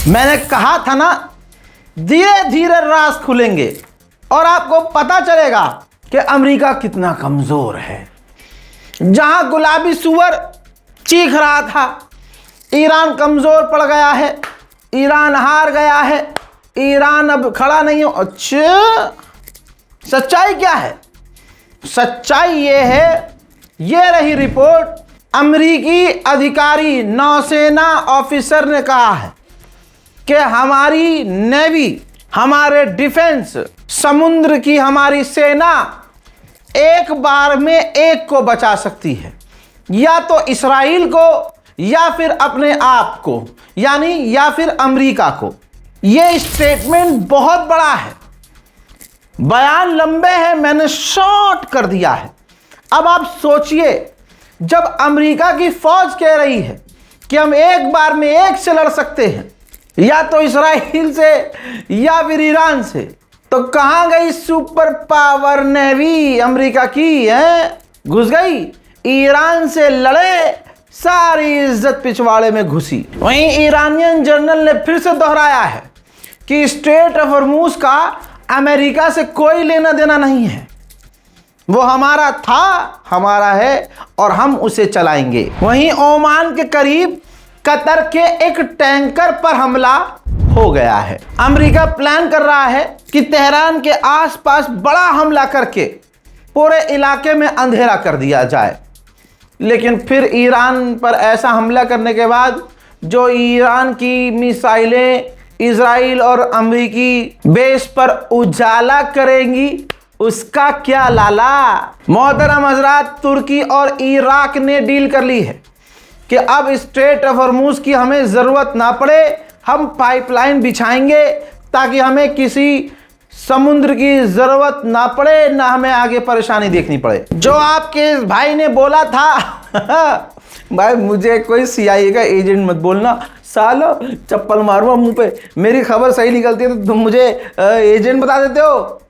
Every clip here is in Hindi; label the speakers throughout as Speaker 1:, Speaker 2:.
Speaker 1: मैंने कहा था ना, धीरे धीरे राज खुलेंगे और आपको पता चलेगा कि अमेरिका कितना कमजोर है। जहां गुलाबी सुअर चीख रहा था ईरान कमजोर पड़ गया है, ईरान हार गया है, ईरान अब खड़ा नहीं हो। अच्छा, सच्चाई क्या है? सच्चाई ये है, ये रही रिपोर्ट। अमेरिकी अधिकारी नौसेना ऑफिसर ने कहा है कि हमारी नेवी, हमारे डिफेंस, समुद्र की हमारी सेना एक बार में एक को बचा सकती है, या तो इसराइल को या फिर अपने आप को, यानी या फिर अमेरिका को। यह स्टेटमेंट बहुत बड़ा है, बयान लंबे हैं, मैंने शॉर्ट कर दिया है। अब आप सोचिए, जब अमेरिका की फौज कह रही है कि हम एक बार में एक से लड़ सकते हैं, या तो इसराइल से या फिर ईरान से, तो कहां गई सुपर पावर नेवी अमेरिका की? है घुस गई, ईरान से लड़े, सारी इज्जत पिछवाड़े में घुसी। वहीं ईरानियन जर्नल ने फिर से दोहराया है कि स्ट्रेट ऑफ हॉर्मूज का अमेरिका से कोई लेना देना नहीं है, वो हमारा था, हमारा है और हम उसे चलाएंगे। वहीं ओमान के करीब कतर के एक टैंकर पर हमला हो गया है। अमेरिका प्लान कर रहा है कि तेहरान के आसपास बड़ा हमला करके पूरे इलाके में अंधेरा कर दिया जाए, लेकिन फिर ईरान पर ऐसा हमला करने के बाद जो ईरान की मिसाइलें इजराइल और अमेरिकी बेस पर उजाला करेंगी, उसका क्या लाला। मोहतरम हजरात, तुर्की और इराक ने डील कर ली है कि अब स्ट्रेट ऑफ हॉर्मूज की हमें ज़रूरत ना पड़े, हम पाइपलाइन बिछाएंगे ताकि हमें किसी समुद्र की ज़रूरत ना पड़े, ना हमें आगे परेशानी देखनी पड़े। जो आपके इस भाई ने बोला था भाई मुझे कोई CIA का एजेंट मत बोलना, सालो चप्पल मारूंगा मुंह पे। मेरी खबर सही निकलती है तो तुम मुझे एजेंट बता देते हो।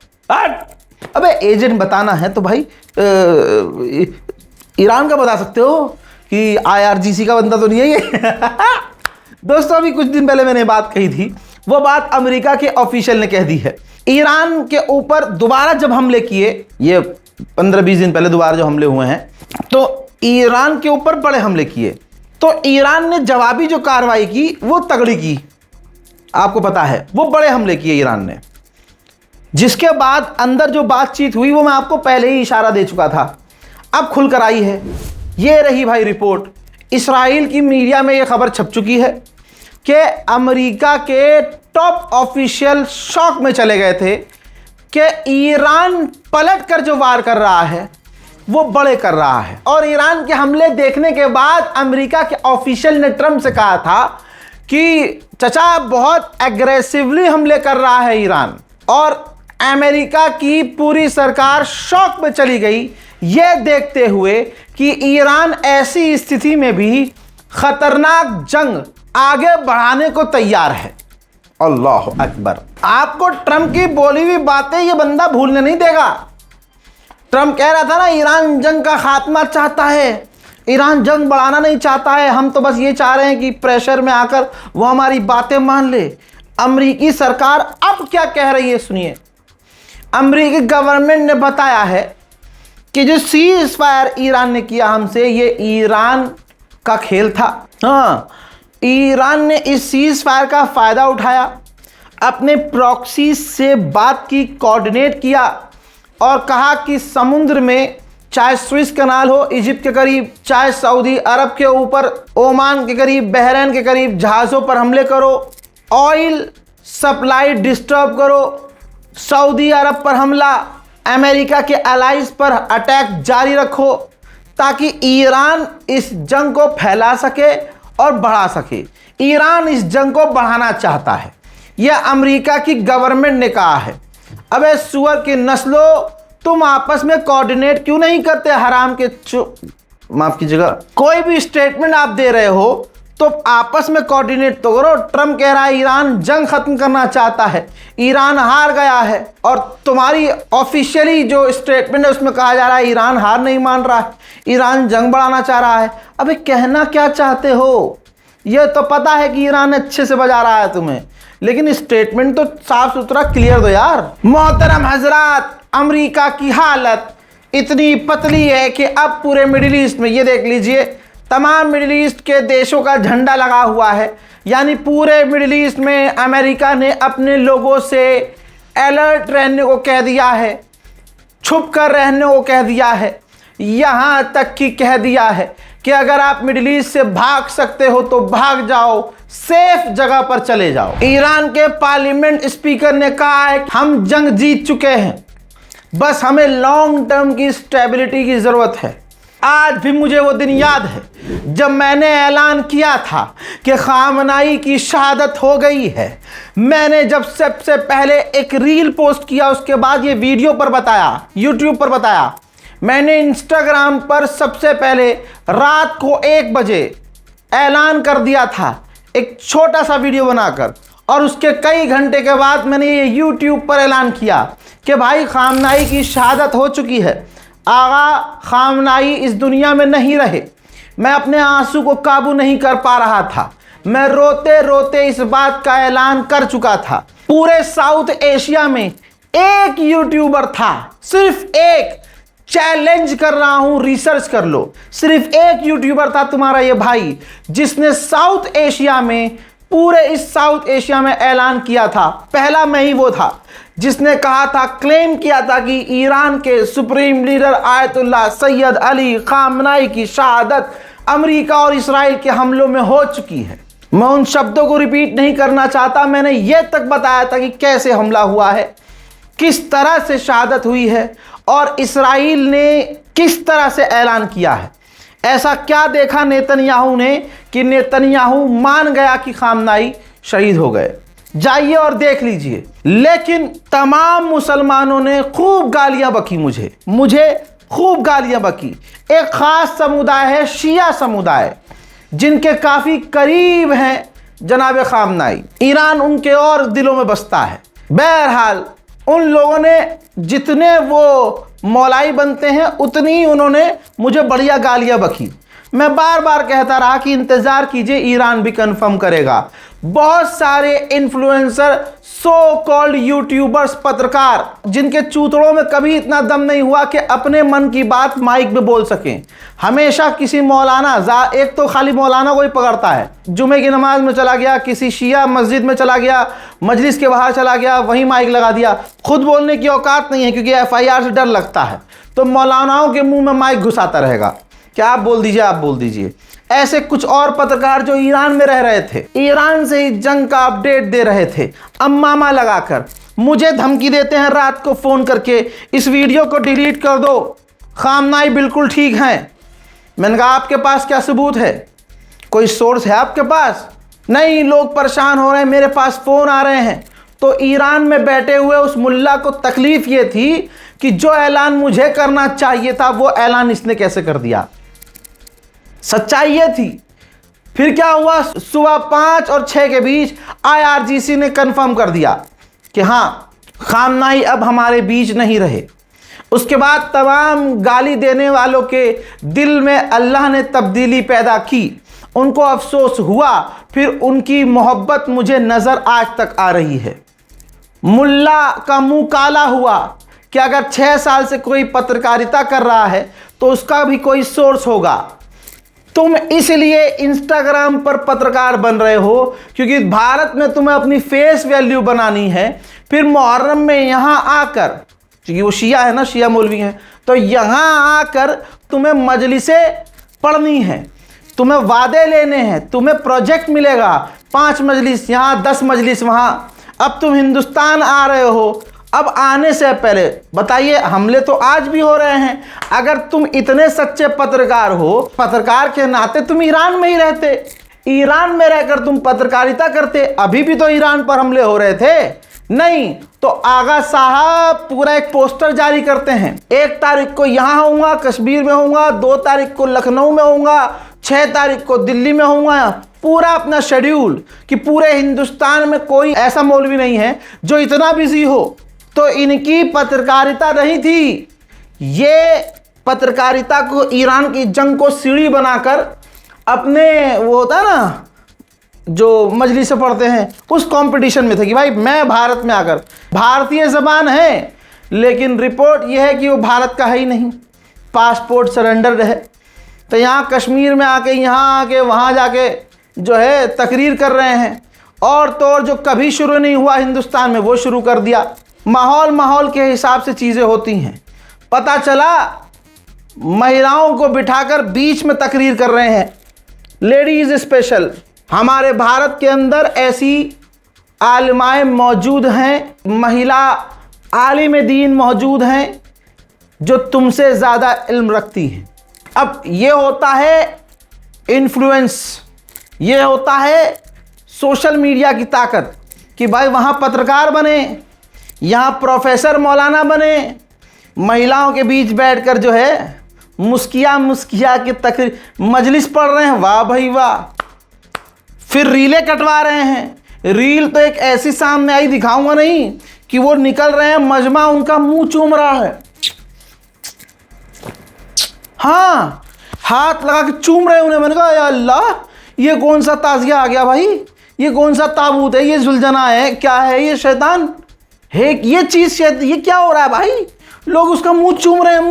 Speaker 1: अबे एजेंट बताना है तो भाई ईरान का बता सकते हो कि IRGC का बंदा तो नहीं है ये। दोस्तों, अभी कुछ दिन पहले मैंने बात कही थी, वो बात अमेरिका के ऑफिशियल ने कह दी है। ईरान के ऊपर दोबारा जब हमले किए, ये 15-20 दिन पहले दोबारा जो हमले हुए हैं, तो ईरान के ऊपर बड़े हमले किए, तो ईरान ने जवाबी जो कार्रवाई की वो तगड़ी की। आपको पता है वो बड़े हमले किए ईरान ने, जिसके बाद अंदर जो बातचीत हुई वो मैं आपको पहले ही इशारा दे चुका था, अब खुलकर आई है। ये रही भाई रिपोर्ट। इसराइल की मीडिया में ये खबर छप चुकी है कि अमेरिका के टॉप ऑफिशियल शॉक में चले गए थे कि ईरान पलट कर जो वार कर रहा है वो बड़े कर रहा है। और ईरान के हमले देखने के बाद अमेरिका के ऑफिशियल ने ट्रंप से कहा था कि चचा बहुत एग्रेसिवली हमले कर रहा है ईरान, और अमेरिका की पूरी सरकार शॉक में चली गई यह देखते हुए कि ईरान ऐसी स्थिति में भी खतरनाक जंग आगे बढ़ाने को तैयार है। अल्लाह अकबर। आपको ट्रंप की बोली हुई बातें ये बंदा भूलने नहीं देगा। ट्रंप कह रहा था ना, ईरान जंग का खात्मा चाहता है, ईरान जंग बढ़ाना नहीं चाहता है, हम तो बस ये चाह रहे हैं कि प्रेशर में आकर वो हमारी बातें मान ले। अमेरिकी सरकार अब क्या कह रही है सुनिए। अमेरिकी गवर्नमेंट ने बताया है कि जो सीज फायर ईरान ने किया हमसे, ये ईरान का खेल था। हाँ, ईरान ने इस सीज फायर का फ़ायदा उठाया, अपने प्रॉक्सी से बात की, कोऑर्डिनेट किया और कहा कि समुद्र में चाहे स्विस कनाल हो इजिप्ट के करीब, चाहे सऊदी अरब के ऊपर, ओमान के करीब, बहरीन के करीब जहाज़ों पर हमले करो, ऑयल सप्लाई डिस्टर्ब करो, सऊदी अरब पर हमला, अमेरिका के एलाइज पर अटैक जारी रखो, ताकि ईरान इस जंग को फैला सके और बढ़ा सके। ईरान इस जंग को बढ़ाना चाहता है, यह अमेरिका की गवर्नमेंट ने कहा है। अबे सुअर की नस्लों, तुम आपस में कोऑर्डिनेट क्यों नहीं करते? हराम के माफ कीजिएगा, कोई भी स्टेटमेंट आप दे रहे हो तो आपस में कोऑर्डिनेट तो करो। ट्रंप कह रहा है ईरान जंग खत्म करना चाहता है, ईरान हार गया है, और तुम्हारी ऑफिशियली जो स्टेटमेंट है उसमें कहा जा रहा है ईरान हार नहीं मान रहा है, ईरान जंग बढ़ाना चाह रहा है। अबे कहना क्या चाहते हो? ये तो पता है कि ईरान अच्छे से बजा रहा है तुम्हें, लेकिन स्टेटमेंट तो साफ सुथरा क्लियर दो यार। मोहतरम हजरात, अमेरिका की हालत इतनी पतली है कि अब पूरे मिडिल ईस्ट में, ये देख लीजिए, तमाम मिडिल ईस्ट के देशों का झंडा लगा हुआ है। यानी पूरे मिडिल ईस्ट में अमेरिका ने अपने लोगों से अलर्ट रहने को कह दिया है, छुप कर रहने को कह दिया है, यहाँ तक कि कह दिया है कि अगर आप मिडिल ईस्ट से भाग सकते हो तो भाग जाओ, सेफ जगह पर चले जाओ। ईरान के पार्लियामेंट स्पीकर ने कहा है कि हम जंग जीत चुके हैं, बस हमें लॉन्ग टर्म की स्टेबिलिटी की ज़रूरत है। आज भी मुझे वो दिन याद है जब मैंने ऐलान किया था कि खामनाई की शहादत हो गई है। मैंने जब सबसे पहले एक रील पोस्ट किया, उसके बाद ये वीडियो पर बताया, यूट्यूब पर बताया। मैंने इंस्टाग्राम पर सबसे पहले रात को 1 बजे ऐलान कर दिया था, एक छोटा सा वीडियो बनाकर, और उसके कई घंटे के बाद मैंने ये यूट्यूब पर ऐलान किया कि भाई खामनाई की शहादत हो चुकी है, आगा खामनाई इस दुनिया में नहीं रहे। मैं अपने आंसू को काबू नहीं कर पा रहा था, मैं रोते रोते इस बात का ऐलान कर चुका था। पूरे साउथ एशिया में एक यूट्यूबर था, सिर्फ एक, चैलेंज कर रहा हूं, रिसर्च कर लो, सिर्फ एक यूट्यूबर था तुम्हारा ये भाई, जिसने साउथ एशिया में, पूरे इस साउथ एशिया में ऐलान किया था। पहला मैं ही वो था जिसने कहा था, क्लेम किया था कि ईरान के supreme leader Ayatollah Syed Ali खामनाई की शहादत अमेरिका और इस्राइल के हमलों में हो चुकी है। मैं उन शब्दों को रिपीट नहीं करना चाहता, मैंने ये तक बताया था कि कैसे हमला हुआ है, किस तरह से शहादत हुई है और इस्राइल ने किस तरह से ऐलान किया है। ऐसा क्या देखा नेतन्याहू ने कि नेतन्याहू मान गया कि खामनाई शहीद हो गए? जाइए और देख लीजिए। लेकिन तमाम मुसलमानों ने खूब गालियां बकी, मुझे खूब गालियां बकी। एक खास समुदाय है, शिया समुदाय, जिनके काफ़ी करीब हैं जनाब खामनाई। ईरान उनके और दिलों में बसता है। बहरहाल उन लोगों ने जितने वो मौलाई बनते हैं उतनी ही उन्होंने मुझे बढ़िया गालियां बकी। मैं बार बार कहता रहा कि इंतज़ार कीजिए, ईरान भी कंफर्म करेगा। बहुत सारे इन्फ्लुएंसर, सो कॉल्ड यूट्यूबर्स, पत्रकार, जिनके चूतड़ों में कभी इतना दम नहीं हुआ कि अपने मन की बात माइक में बोल सकें। हमेशा किसी मौलाना, एक तो खाली मौलाना को ही पकड़ता है, जुमे की नमाज में चला गया, किसी शिया मस्जिद में चला गया, मजलिस के बाहर चला गया, वहीं माइक लगा दिया। खुद बोलने की औकात नहीं है क्योंकि FIR से डर लगता है, तो मौलानाओं के मुंह में माइक घुसाता रहेगा कि आप बोल दीजिए, आप बोल दीजिए। ऐसे कुछ और पत्रकार जो ईरान में रह रहे थे, ईरान से ही जंग का अपडेट दे रहे थे, अम्मामा लगाकर मुझे धमकी देते हैं रात को फ़ोन करके, इस वीडियो को डिलीट कर दो, खामनाई बिल्कुल ठीक हैं। मैंने कहा आपके पास क्या सबूत है? कोई सोर्स है आपके पास? नहीं, लोग परेशान हो रहे हैं, मेरे पास फ़ोन आ रहे हैं। तो ईरान में बैठे हुए उस मुल्ला को तकलीफ़ ये थी कि जो ऐलान मुझे करना चाहिए था वो ऐलान इसने कैसे कर दिया। सच्चाई ये थी। फिर क्या हुआ, सुबह 5 और 6 के बीच IRGC ने कंफर्म कर दिया कि हाँ, खामनाई अब हमारे बीच नहीं रहे। उसके बाद तमाम गाली देने वालों के दिल में अल्लाह ने तब्दीली पैदा की, उनको अफसोस हुआ, फिर उनकी मोहब्बत मुझे नज़र आज तक आ रही है। मुल्ला का मुंह काला हुआ कि अगर 6 साल से कोई पत्रकारिता कर रहा है तो उसका भी कोई सोर्स होगा। तुम इसलिए इंस्टाग्राम पर पत्रकार बन रहे हो क्योंकि भारत में तुम्हें अपनी फेस वैल्यू बनानी है। फिर मुहर्रम में यहाँ आकर, क्योंकि वो शिया है ना, शिया मौलवी हैं, तो यहाँ आकर तुम्हें मजलिसें पढ़नी है, तुम्हें वादे लेने हैं, तुम्हें प्रोजेक्ट मिलेगा, 5 मजलिस यहाँ, 10 मजलिस वहाँ। अब तुम हिंदुस्तान आ रहे हो, अब आने से पहले बताइए, हमले तो आज भी हो रहे हैं। अगर तुम इतने सच्चे पत्रकार हो, पत्रकार के नाते तुम ईरान में ही रहते, ईरान में रहकर तुम पत्रकारिता करते, अभी भी तो ईरान पर हमले हो रहे थे। नहीं तो आगा साहब पूरा एक पोस्टर जारी करते हैं, 1 तारीख को यहाँ होऊंगा, कश्मीर में होऊंगा, 2 तारीख को लखनऊ में होऊंगा, 6 तारीख को दिल्ली में होऊंगा। पूरा अपना शेड्यूल कि पूरे हिंदुस्तान में कोई ऐसा मौलवी नहीं है जो इतना बिजी हो। तो इनकी पत्रकारिता नहीं थी, ये पत्रकारिता को, ईरान की जंग को सीढ़ी बनाकर अपने, वो होता है ना, जो मजलिस से पढ़ते हैं उस कंपटीशन में थे कि भाई मैं भारत में आकर, भारतीय ज़बान है लेकिन रिपोर्ट यह है कि वो भारत का है ही नहीं, पासपोर्ट सरेंडर है। तो यहाँ कश्मीर में आके, यहाँ आके, वहाँ जाके जो है तकरीर कर रहे हैं, और तो और जो कभी शुरू नहीं हुआ हिंदुस्तान में वो शुरू कर दिया। माहौल के हिसाब से चीज़ें होती हैं। पता चला महिलाओं को बिठाकर बीच में तकरीर कर रहे हैं, लेडीज़ स्पेशल। हमारे भारत के अंदर ऐसी आलिमाएँ मौजूद हैं, महिला आलिम दीन मौजूद हैं जो तुमसे ज़्यादा इल्म रखती हैं। अब ये होता है इन्फ्लुएंस, ये होता है सोशल मीडिया की ताकत कि भाई वहाँ पत्रकार बने, यहाँ प्रोफेसर मौलाना बने, महिलाओं के बीच बैठकर जो है मुस्किया के तकरीर मजलिस पढ़ रहे हैं। वाह भाई वाह। फिर रीलें कटवा रहे हैं। रील तो एक ऐसी सामने आई, दिखाऊंगा नहीं, कि वो निकल रहे हैं, मजमा उनका मुंह चूम रहा है, हाँ हाथ लगा के चूम रहे उन्हें। मैंने कहा या अल्लाह, ये कौन सा ताजिया आ गया भाई, ये कौन सा ताबूत है, ये जुलझना है, क्या है ये, शैतान है ये चीज़, ये क्या हो रहा है भाई, लोग उसका मुंह चूम रहे हैं।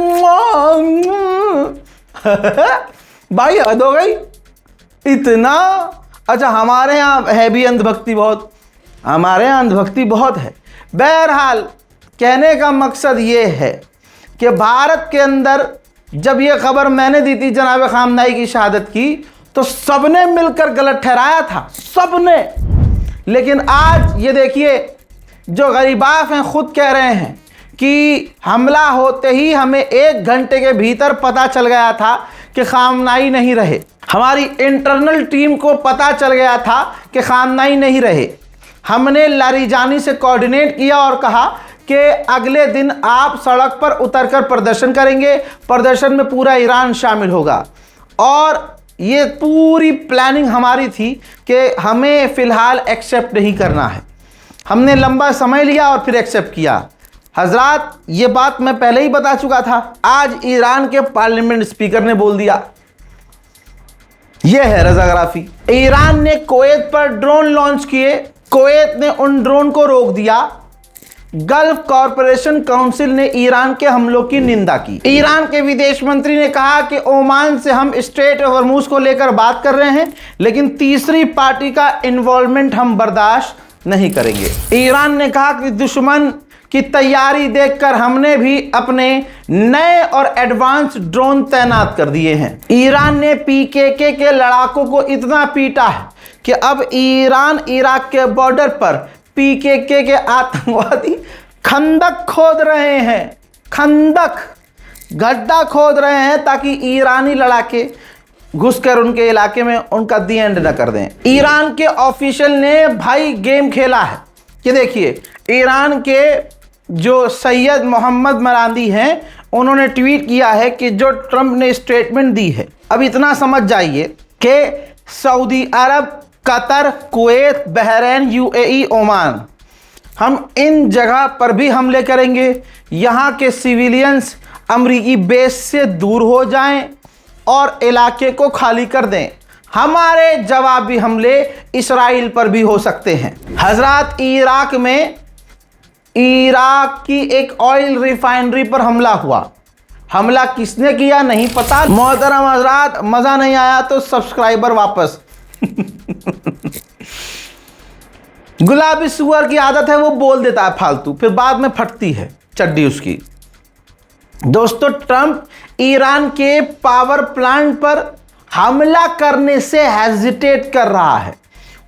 Speaker 1: भाई हद हो गई इतना। अच्छा हमारे यहाँ है भी अंधभक्ति बहुत, हमारे यहाँ अंधभक्ति बहुत है। बहरहाल कहने का मकसद ये है कि भारत के अंदर जब ये खबर मैंने दी थी जनाब खामनाई की शहादत की, तो सबने मिलकर गलत ठहराया था, सबने। लेकिन आज ये देखिए, जो गरीबाफ हैं खुद कह रहे हैं कि हमला होते ही हमें 1 घंटे के भीतर पता चल गया था कि खामनाई नहीं रहे। हमारी इंटरनल टीम को पता चल गया था कि खामनाई नहीं रहे। हमने लारीजानी से कोऑर्डिनेट किया और कहा कि अगले दिन आप सड़क पर उतरकर प्रदर्शन करेंगे, प्रदर्शन में पूरा ईरान शामिल होगा। और ये पूरी प्लानिंग हमारी थी कि हमें फ़िलहाल एक्सेप्ट नहीं करना है। हमने लंबा समय लिया और फिर एक्सेप्ट किया। हजरात ये बात मैं पहले ही बता चुका था। आज ईरान के पार्लियामेंट स्पीकर ने बोल दिया, यह है रज़ाग्राफ़ी। ईरान ने कुवैत पर ड्रोन लॉन्च किए, कुवैत ने उन ड्रोन को रोक दिया। गल्फ कॉरपोरेशन काउंसिल ने ईरान के हमलों की निंदा की। ईरान के विदेश मंत्री ने कहा कि ओमान से हम स्ट्रेट ऑफ हॉर्मुज़ को लेकर बात कर रहे हैं, लेकिन तीसरी पार्टी का इन्वॉल्वमेंट हम बर्दाश्त नहीं करेंगे। ईरान ने कहा कि दुश्मन की तैयारी देखकर हमने भी अपने नए और एडवांस ड्रोन तैनात कर दिए हैं। ईरान ने पीकेके के लड़ाकों को इतना पीटा है कि अब ईरान इराक के बॉर्डर पर पीकेके के आतंकवादी खंदक खोद रहे हैं, खंदक गड्ढा खोद रहे हैं ताकि ईरानी लड़ाके घुसकर उनके इलाके में उनका दी एंड न कर दें। ईरान के ऑफिशियल ने भाई गेम खेला है कि देखिए, ईरान के जो सैयद मोहम्मद मरांदी हैं, उन्होंने ट्वीट किया है कि जो ट्रंप ने स्टेटमेंट दी है, अब इतना समझ जाइए कि Saudi Arab, Qatar, Kuwait, Bahrain, UAE, Oman, हम इन जगह पर भी हमले करेंगे। यहाँ के सिविलियंस अमरीकी बेस से दूर हो जाएं और इलाके को खाली कर दें। हमारे जवाबी हमले इसराइल पर भी हो सकते हैं। हजरात, इराक में इराक की एक ऑयल रिफाइनरी पर हमला हुआ। हमला किसने किया नहीं पता। मोहतरम हजरात, मज़ा नहीं आया तो सब्सक्राइबर वापस। गुलाबी सुअर की आदत है, वो बोल देता है फालतू, फिर बाद में फटती है चड्डी उसकी। दोस्तों, ट्रंप ईरान के पावर प्लांट पर हमला करने से हेजिटेट कर रहा है।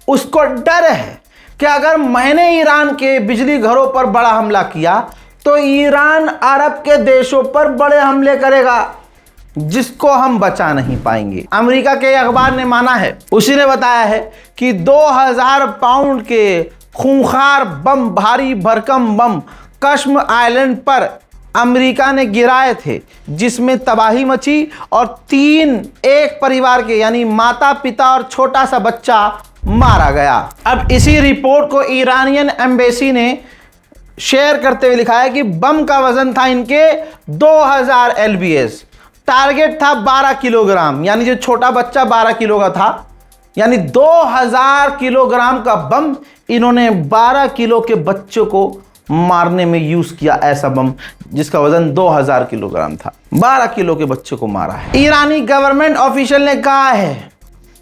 Speaker 1: उसको डर है कि अगर मैंने ईरान के बिजली घरों पर बड़ा हमला किया तो ईरान अरब के देशों पर बड़े हमले करेगा, जिसको हम बचा नहीं पाएंगे। अमेरिका के अखबार ने माना है, उसी ने बताया है कि 2000 पाउंड के खूंखार बम, भारी भरकम बम कश्म आइलैंड पर अमेरिका ने गिराए थे, जिसमें तबाही मची और 3 एक परिवार के यानी माता पिता और छोटा सा बच्चा मारा गया। अब इसी रिपोर्ट को ईरानियन एम्बेसी ने शेयर करते हुए लिखा है कि बम का वजन था इनके 2000 LBS, टारगेट था 12 किलोग्राम, यानी जो छोटा बच्चा 12 किलो का था, यानी 2000 किलोग्राम का बम इन्होंने 12 किलो के बच्चों को मारने में यूज किया। ऐसा बम जिसका वजन 2000 किलोग्राम था, 12 किलो के बच्चों को मारा है। ईरानी गवर्नमेंट ऑफिशियल ने कहा है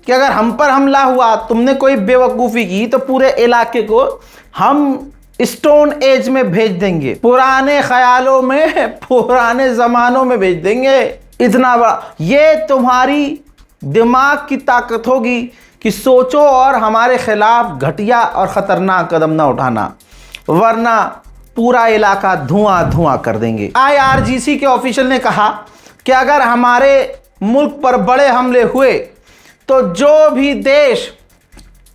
Speaker 1: कि अगर हम पर हमला हुआ, तुमने कोई बेवकूफ़ी की, तो पूरे इलाके को हम स्टोन एज में भेज देंगे, पुराने ख्यालों में, पुराने ज़मानों में भेज देंगे। इतना बड़ा ये तुम्हारी दिमाग की ताकत होगी कि सोचो और हमारे खिलाफ घटिया और ख़तरनाक कदम ना उठाना, वरना पूरा इलाका धुआं धुआं कर देंगे। IRGC के ऑफिशियल ने कहा कि अगर हमारे मुल्क पर बड़े हमले हुए तो जो भी देश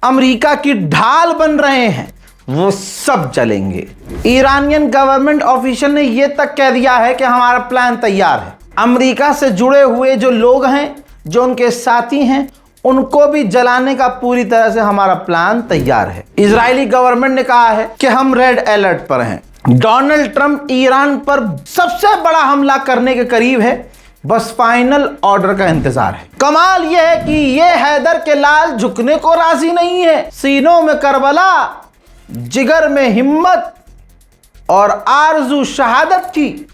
Speaker 1: अमेरिका की ढाल बन रहे हैं वो सब जलेंगे। ईरानियन गवर्नमेंट ऑफिशियल ने यह तक कह दिया है कि हमारा प्लान तैयार है। अमेरिका से जुड़े हुए जो लोग हैं, जो उनके साथी हैं, उनको भी जलाने का पूरी तरह से हमारा प्लान तैयार है। इजरायली गवर्नमेंट ने कहा है कि हम रेड अलर्ट पर हैं। डोनाल्ड ट्रंप ईरान पर सबसे बड़ा हमला करने के करीब है, बस फाइनल ऑर्डर का इंतजार है। कमाल यह है कि ये हैदर के लाल झुकने को राजी नहीं है। सीनों में करबला, जिगर में हिम्मत और आरजू शहादत की,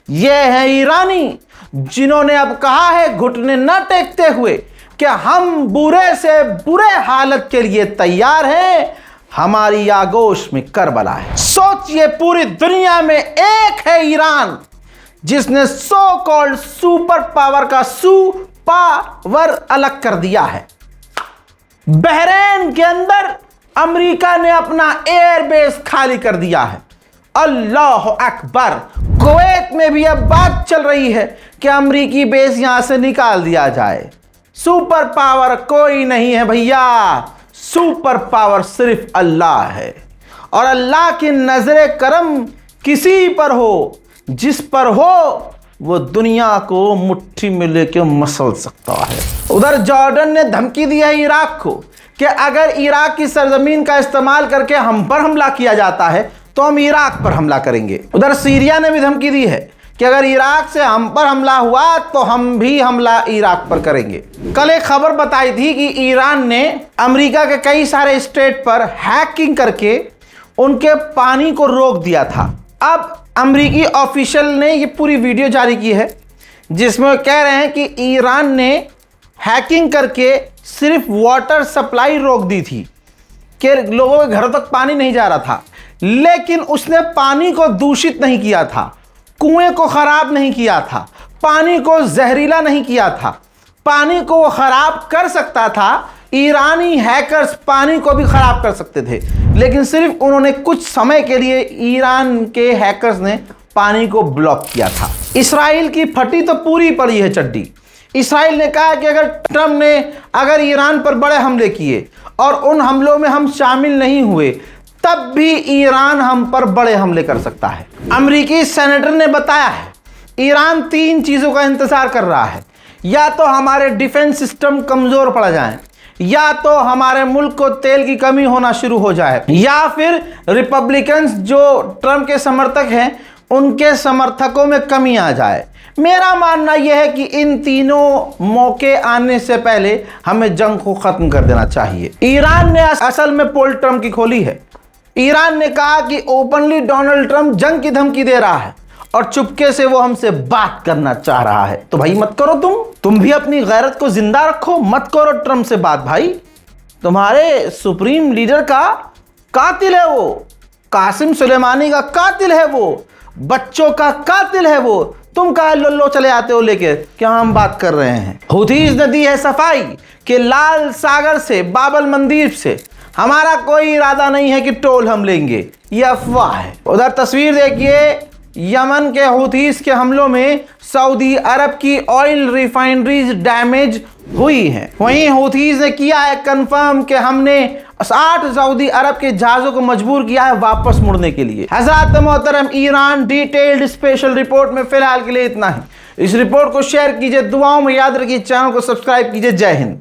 Speaker 1: ये है ईरानी जिन्होंने अब कहा है घुटने न टेकते हुए कि हम बुरे से बुरे हालत के लिए तैयार हैं, हमारी आगोश में करबला है। सोचिए, पूरी दुनिया में एक है ईरान जिसने सो कॉल्ड सुपर पावर का सुपावर अलग कर दिया है। बहरीन के अंदर अमेरिका ने अपना एयरबेस खाली कर दिया है। अल्लाह अकबर। कुवैत में भी अब बात चल रही है कि अमेरिकी बेस यहां से निकाल दिया जाए। सुपर पावर कोई नहीं है भैया, सुपर पावर सिर्फ अल्लाह है। और अल्लाह की नजरे करम किसी पर हो, जिस पर हो वो दुनिया को मुट्ठी में लेके मसल सकता है। उधर जॉर्डन ने धमकी दी है इराक को कि अगर इराक की सरजमीन का इस्तेमाल करके हम पर हमला किया जाता है तो हम इराक पर हमला करेंगे। उधर सीरिया ने भी धमकी दी है कि अगर इराक से हम पर हमला हुआ तो हम भी हमला इराक पर करेंगे। कल एक खबर बताई थी कि ईरान ने अमेरिका के कई सारे स्टेट पर हैकिंग करके उनके पानी को रोक दिया था। अब अमेरिकी ऑफिशियल ने ये पूरी वीडियो जारी की है जिसमें कह रहे हैं कि ईरान ने हैकिंग करके सिर्फ वाटर सप्लाई रोक दी थी कि लोगों के घरों तक पानी नहीं जा रहा था, लेकिन उसने पानी को दूषित नहीं किया था, कुएं को खराब नहीं किया था, पानी को जहरीला नहीं किया था। पानी को वो खराब कर सकता था, ईरानी हैकर्स पानी को भी खराब कर सकते थे, लेकिन सिर्फ उन्होंने कुछ समय के लिए ईरान के हैकर्स ने पानी को ब्लॉक किया था। इसराइल की फटी तो पूरी पड़ी है चड्डी। इसराइल ने कहा कि अगर ट्रंप ने अगर ईरान पर बड़े हमले किए और उन हमलों में हम शामिल नहीं हुए, तब भी ईरान हम पर बड़े हमले कर सकता है। अमेरिकी सेनेटर ने बताया है ईरान 3 चीज़ों का इंतजार कर रहा है, या तो हमारे डिफेंस सिस्टम कमज़ोर पड़ जाएं, या तो हमारे मुल्क को तेल की कमी होना शुरू हो जाए, या फिर रिपब्लिकन्स जो ट्रंप के समर्थक हैं उनके समर्थकों में कमी आ जाए। मेरा मानना यह है कि इन तीनों मौके आने से पहले हमें जंग को ख़त्म कर देना चाहिए। ईरान ने असल में पोल ट्रंप की खोली है। ईरान ने कहा कि ओपनली डोनाल्ड ट्रंप जंग की धमकी दे रहा है और चुपके से वो हमसे बात करना चाह रहा है। तो भाई मत करो, तुम भी अपनी गैरत को जिंदा रखो, मत करो ट्रंप से बात। भाई तुम्हारे सुप्रीम लीडर का कातिल है वो, कासिम सुलेमानी का कातिल है वो, बच्चों का कातिल है वो। तुम कहा लो चले आते हो लेके, क्या हम बात कर रहे हैं। हुथीज ने दी है सफाई कि लाल सागर से, बाबल मंदीप से हमारा कोई इरादा नहीं है कि टोल हम लेंगे, ये अफवाह है। उधर तस्वीर देखिए, यमन के हुथीज के हमलों में सऊदी अरब की ऑयल रिफाइनरीज डैमेज हुई हैं। वहीं हुथीज ने किया है कंफर्म कि हमने 60 सऊदी अरब के जहाज़ों को मजबूर किया है वापस मुड़ने के लिए। हज़रात मोहतरम, ईरान डिटेल्ड स्पेशल रिपोर्ट में फिलहाल के लिए इतना ही। इस रिपोर्ट को शेयर कीजिए, दुआओं में याद रखिए, चैनल को सब्सक्राइब कीजिए। जय हिंद।